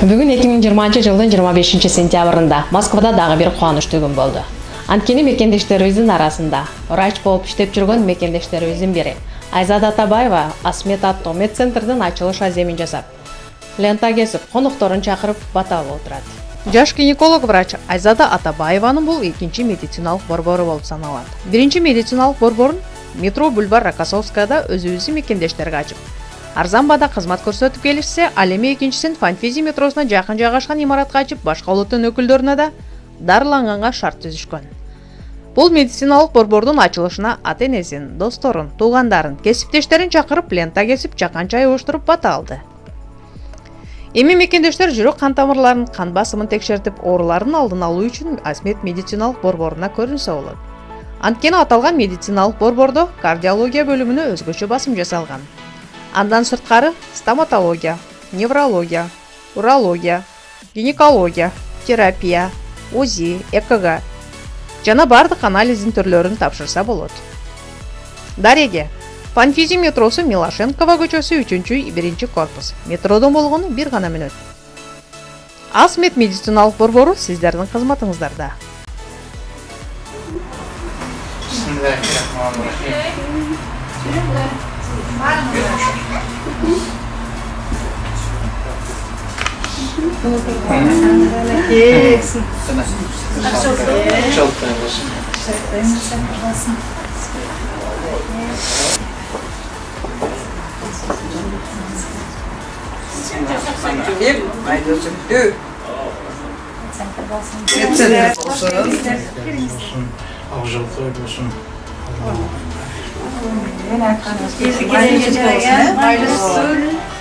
Бүгін 2020 жылдың 25 сентябрында Москвада дағы бір қуанышты күн болды. Анткени мекендештерибиздин арасында врач болуп иштеп жүргөн мекендештерибиздин бири Айзада Атабаева Асмет аттуу медцентрдин ачылыш аземин жасап, лента кесип, конокторун чакырып бата алып отурат. Жаш гинеколог врач Айзада Атабаеванын бул экинчи медициналык борбору болуп саналат. Биринчи медициналык борборун метро бульвар Рокоссовскаяда өзүбүздүн мекендештерге ачып, арзан бада кызмат көрсөтүп келишсе, ал эми экинчисин Фанфизи метросуна жакын жайгашкан имаратка ачып, башка улуттун өкүлдөрүнө да дарыланганга шарт түзүшкөн. Бул медициналык борбордун ачылышына ата-энесин, досторун, туугандарын, кесиптештерин чакырып, лента кесип, чакан чай уюштуруп бата алды. Эми мекендештер жүрөк кан тамырларын, кан басымын текшертип, оорулардын алдын алуу үчүн Асмет медициналык борборуна көрүнсө болот. Анткени аталган медициналык борбордо кардиология бөлүмүнө өзгөчө басым жасалган. Андан сырткары стоматология, неврология, урология, гинекология, терапия, УЗИ, ЭКГ жана бардык анализдин түрлөрүн тапшырса болот. Дареге, Фанфизи метросу Милошенкова көчөсү 3-1 корпус. Метродон болгону бир гана мүнөт. Асмет медициналык борбору сиздердин кызматыңыздарда.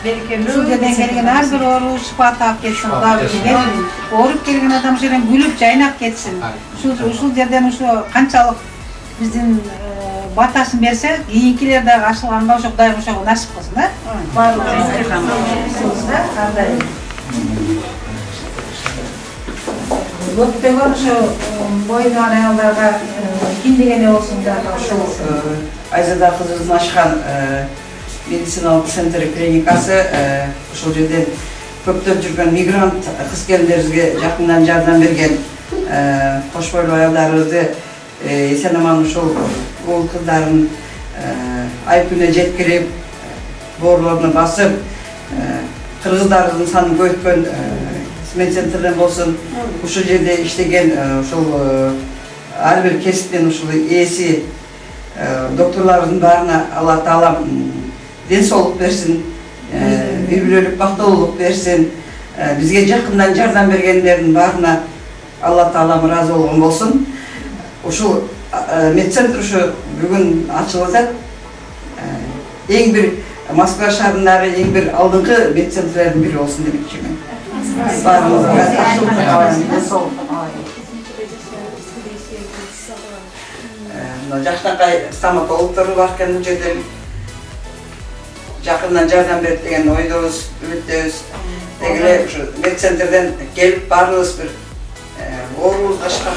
Берекелүү келген ар бир оору шифа таап кетсин, Кудай билген. Ооруп келген адам жерен күлүп жайнап кетсин. Ушул жерден ушу канчалык биздин батасын берсе, кийинкилер дагы ачылганга ошо Кудай ошого насип кылсын, да? Баардыгыбыз да, кандай. Көптөгөн ошо бойду аялдарга киндигене болсун да, ошол Айзада кызыбыздын ачкан медициналык центр клиникасы ошол жерден көптөп жүргөн мигрант кыз-келиндерибизге жакындан жардам берген кош бойлуу аялдарыбызды эсен аман ушул уул кыздарын ай күнү жеткирип, боорлоруна басып, кыргыздарыбыздын санын көбөйткөн медцентрден болсун, ушул жерде иштеген ушул ар бир кесиптен ушул ээси докторларыбыздын баарына Алла Таалам ден соолук берсин, үй бүлөлүк бактылуулук берсин, бизге жакындан жардам бергендердин баарына Алла Таалам ыраазы болгон болсун. Ушул медцентр ушу бүгүн ачылып атат. Эң бир Москва шаарындагы эң бир алдыңкы медцентрлердин бири болсун демекчимин. Баарыбызга ден соолук. Жактакай стоматологдору бар экен бул жерде. Жакындан жардам берип деген ойдобуз, үмүттөбүз. Дегеле ушу медцентрден келип баарыбыз бир оорубузга шифа.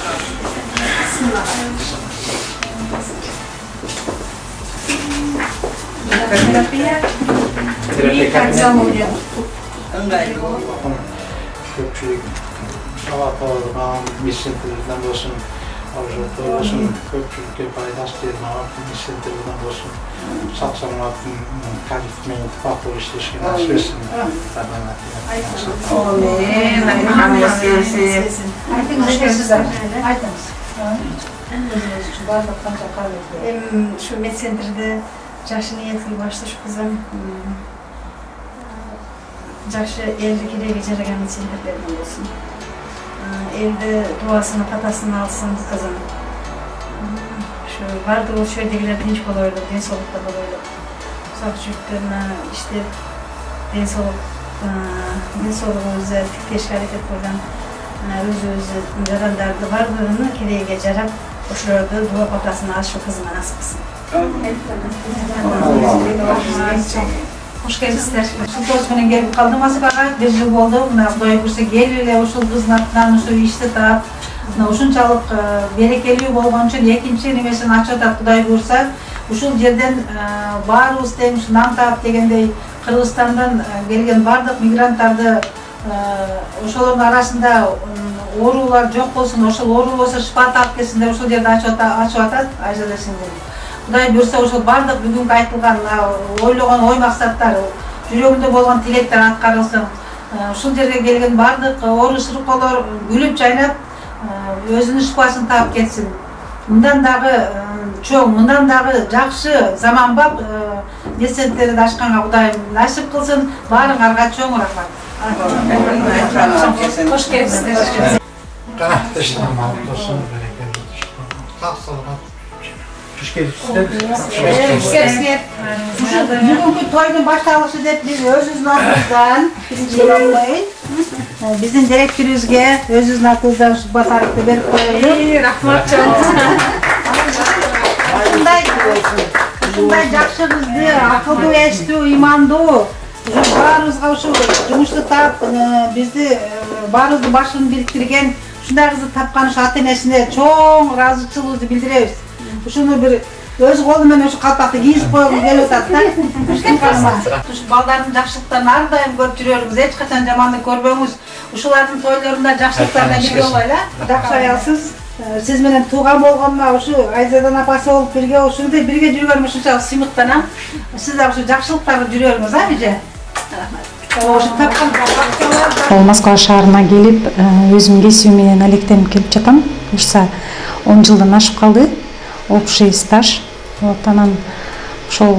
Терапия. Ыңгайлуу. Көпчүлүк палаталардан, медцентрден болсун, ожото болсун, көпчүлүккө пайдасы тиген медцентрден болсун, сак-саламаттын качестве менен бакылап иштешке насип этсин. Şu medcentrde жакшы ниетли башташ кызым, жакшы элди кереги жараган медцентрдерден болсун. Элди дуасына, патасын алсын кызым. Şu бардыгы ошол жердегилер тынч болойлук, ден соолукта болойлук. Узак жүрүктөрүнө иштеп, ден соолугубузду тиктешке аракет кылган өзү жарандарды бардыгын керегиге жарап, ошолорду дуа патасын алышы кызыма насип кылсын. Hoş geldinizler. Şu toz menен gelip kaldım Asık'a, bir yıl oldu. Kudai bursa geliyle uşul kızın atından uşul işti taap. Ушунчалык берекелүү болгон үчүн экинчи немесин ачып атат Кудай буйрса. Ушул жерден баарыбыз тең нам таап дегендей Кыргызстандан келген бардык мигранттарды ошолордун арасында оорулар жок болсун, ошол оору болсо шифа таап келсин деп ошол жерде ачып атат Айзада сиңдим. Кудай буйрса ошол бардык бүгүнкү айтылган ойлогон ой максаттар, жүрөгүндө болгон тилектер аткарылсын. Ушул жерге келген бардык оору шыркоолор күлүп жайнап өзүнүн шифасын таап кетсин. Мындан дагы чоң, мындан дагы жакшы заманбап медцентрди ачканга Кудайым насип кылсын. Баарыңарга чоң рахмат. Hoş geldiniz. Бүгүнкү тойдун башталышы деп биз өзүбүздүн атыбыздан биздин директорубузга өзүбүздүн атыбыздан батарыкты берип коелу. Rahmat çok. Ушундай жакшы кызды, акылдуу, эстүү, имандуу баарыбызга ушу жумушту таап бизди баарыбыздын башын бириктирген ушундай кызды тапкан ушу ата-энесине чоң ыраазычылыгыбызды билдиребиз. Ушуну бир өз колу менен ушу калпакты кийгизип койгум келип атат да. Ушу балдардын жакшылыктарын ар дайым көрүп жүрөрүңүз, эч качан жамандык көрбөңүз. Ушулардын тойлорунда жакшылыктарына бирге болайлы. Жакшы аялсыз. Siz менен тууган болгонума ушу Айзадан апасы болуп бирге ушундай бирге жүргөнүм ушунчалык сыймыктанам. Сиз да ушу жакшылыктарды жүрөрүңүз, Эже. Ол Москва шаарына келип, өзүм кесиби менен алектенип келип жатам. Ушса 10 жылдан ашып калды. Общий стаж. Вот анан ошол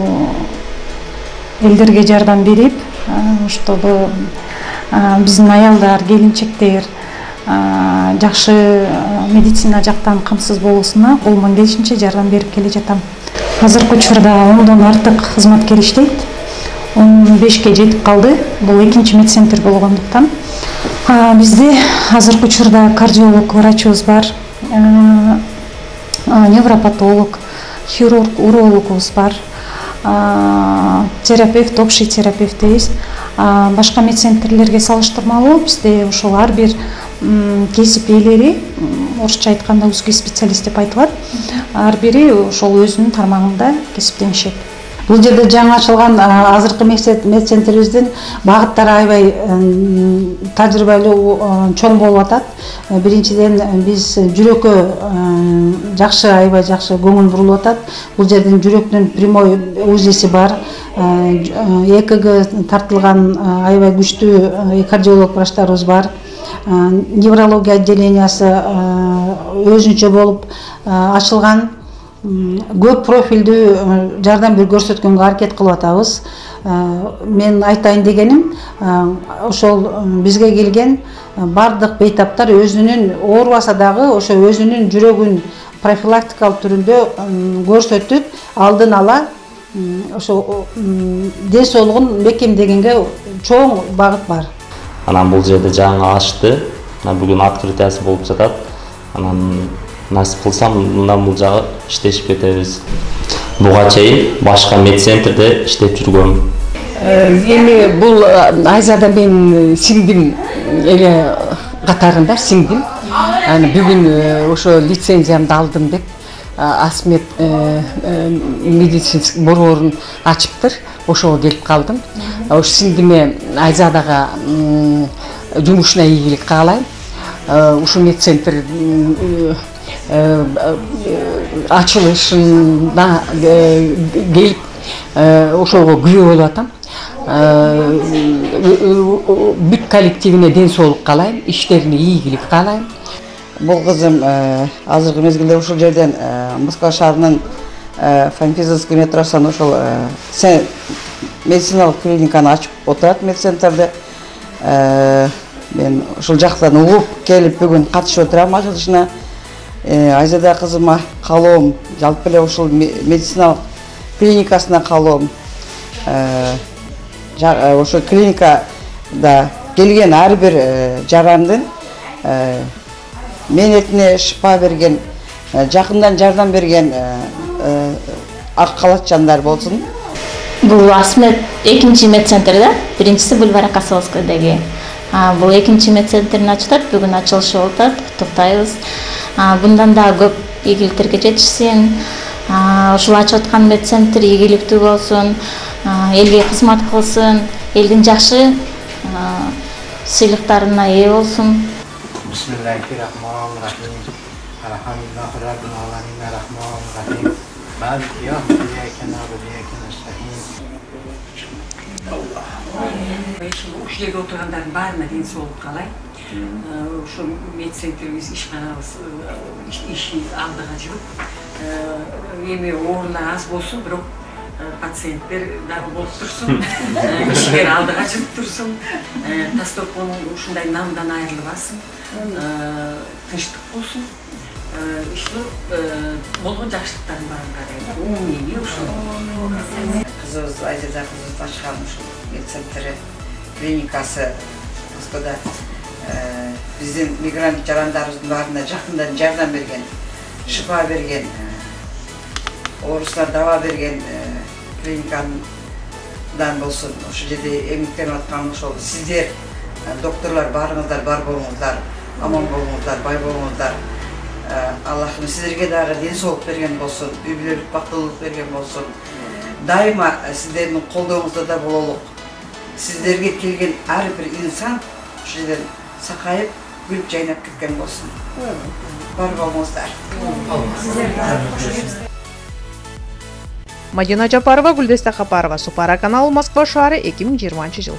элдерге жардам берип, чтобы биздин аялдар, келинчектер жакшы медицина жактан камсыз болуусуна колуман келишинче жардам берип келе жатам. Азыркы учурда 10дон артык кызматкер иштейт. 15ке жетип калды. Бул экинчи медцентр болгондуктан. Бизде азыркы учурда кардиолог врачыбыз бар, невропатолог, хирург, урологубуз бар, терапевт, общий терапевт дейбиз. Башка медцентрлерге салыштырмалуу бизде ошол ар бир кесип ээлери, орусча айтканда узкий специалист деп айтылат. Ар бири ошол өзүнүн тармагында кесиптенишет. Бул жерде жаңы ачылган азыркы медцентрибиздин багыттары аябай тажрыйбалуу чоң болуп атат. Биринчиден биз жүрөккө жакшы, аябай жакшы көңүл бурулуп атат. Бул жерден жүрөктүн прямой УЗИси бар, ЭКГ тартылган аябай күчтүү кардиолог врачтарыбыз бар. Неврология отделениясы өзүнчө болуп ачылган. Көп профилдүү жардам көрсөткөнгө аракет кылып атабыз. Мен айтайын дегеним, ошол бизге келген бардык бейтаптар өзүнүн оорубаса дагы ошо өзүнүн жүрөгүн профилактикалык түрүндө көрсөтүп, алдын ала ошо ден соолугун бекемдегенге чоң багыт бар. Анан бул жерде жаңы ачты. Бүгүн открытиясы болуп жатат. Анан насип кылсам, мындан бул жагы иштешип кетебиз. Буга чейин башка медцентрде иштеп жүргөм. Эми бул Айзада мен сиңдим эле катарында сиңдим. Бүгүн ошо лицензиямды алдым деп Асмет медицинский борборун ачыптыр. Ошого келип калдым. Ошо сиңдиме Айзадага жумушуна ийгилик каалайм. Ушу медцентр ачылышына келип ошого күбө болуп атам. Бүт коллективине ден соолук каалайм, иштерине ийгилик каалайм. Бул кызым азыркы мезгилде ушул жерден Москва шаарынын Фанфизовский метросунан ошол медициналык клиниканы ачып отурат медцентрде. Мен ушул жактан угуп келип бүгүн катышып отурам ачылышына. Айзада кызыма каалоом, жалпы эле ушул медициналык клиникасына каалоом. Ошо клиникада келген ар бир жарандын менетине шифа берген, жакындан жардам берген ак калач жандар болсун. Бул Асмет экинчи медцентрде, биринчиси бульвар Касовскойдеги. Бул экинчи медцентрин ачылат, бүгүн ачылышы болуп атат, токтойбуз. Bundan da көп ийгиликтерге жетишсин. Ушул ачып аткан медцентр ийгиликтүү болсун, элге кызмат кылсын, элдин жакшы сыйлыктарына ээ болсун. Bismillahirrahmanirrahim. Elhamdülillahi Rabbil alamin. Rahmanirrahim. Maliki yevmiddin. İyyake na'budu ve iyyake nestaîn. Ушул жерде отургандардын баарына ден соолук каалайм. Ошо медцентрибиз ишканабыз иши алдыга жүрүп, эми оорулар аз болсун, бирок пациенттер дагы болуп турсун, кишилер алдыга жүрүп турсун, Тастокон ушундай намдан айрылбасын, тынчтык болсун. Ушул болгон жакшылыктардын баарын каалайм. Умумий ушул. Кызыбыз Айзада кызыбыз ачкан ушул медцентри клиникасы Москвада биздин мигрант жарандарыбыздын баарына жакындан жардам берген, шифа берген, оорусуна даба берген клиникадан болсун. Ошол жерде эмгектенип аткан ошол сиздер докторлор баарыңыздар бар болуңуздар, аман болуңуздар, бай болуңуздар. Аллахым сиздерге дагы ден соолук берген болсун, үй бүлөлүк бактылык берген болсун. Дайыма сиздердин колдооңузда да бололук. Сиздерге келген ар бир инсан ошол жерден сакайып, күлүп жайнап кеткен болсун. Бар болуңуздар. Мадина Жапарова, Гүлдеста Хапарова, Супара каналы, Москва шаары, 2020 жыл.